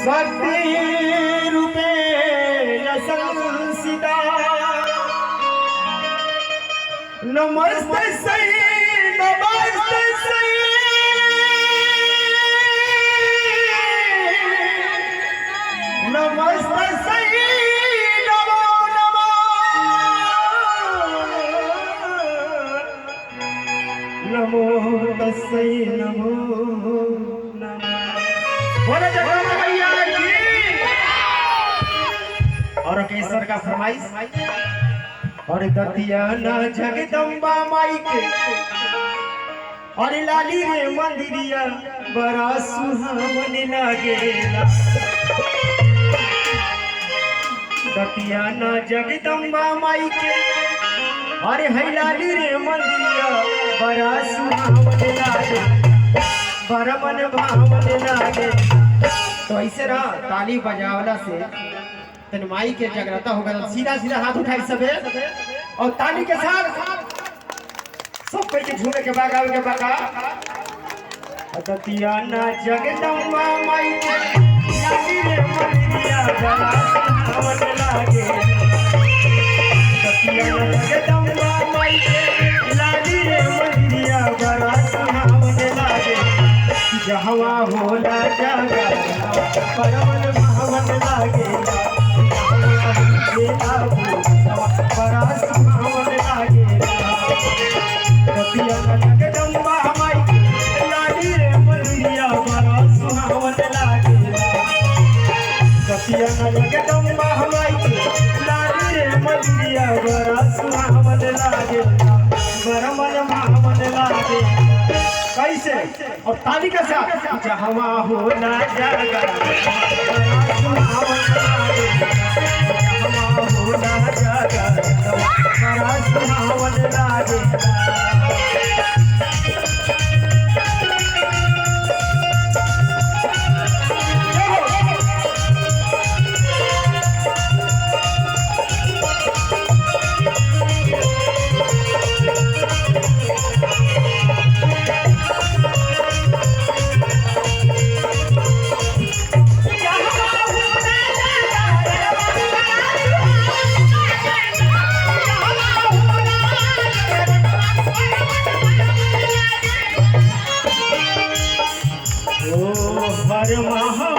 शक्ति रूपे संसिता नमस्ते सही नमस्ते सही नमस्ते सही नमो नमो नमो तस्मै नमो नमः बोले जगदम्बा मैया की। और केसर का फरमाइश और दतिया ना जगदम्बा माई के और लाली रे मंदिरिया बड़ा सुहावन लागेला। दतिया ना जगदम्बा माई के अरे है लाली रे मंदिरिया बड़ा सुहावन लागे, बड़ा मन भावन लागे। तो ऐसे ना ताली बजावला से तन माई के जगराता होगा। सीधा सीधा हाथ उठाई सबे और ताली के साथ सब कोई के झूमे के बागा के बागा। दतिया ना जगदम्बा माई के लाली रे मंदिरिया बड़ा सुहावन लागे। दतिया ना जगदम्बा माई के लाली रे मंदिरिया बड़ा सुहावन लागे। जहवा होला जागा परमन भावन लागे, बड़ा सुहावन लागे। दतिया ना जगदम्बा माई के लाली रे मंदिरिया बड़ा सुहावन लागे। दतिया ना जगदम्बा माई के लाली रे मंदिरिया बड़ा सुहावन लागे, बड़ा मन भावन लागे। कैसे और ताली के साथ जहवा होला जागा बड़ा सुहावन लागे। जहवा होला जागा बड़ा सुहावन लागे। हर महा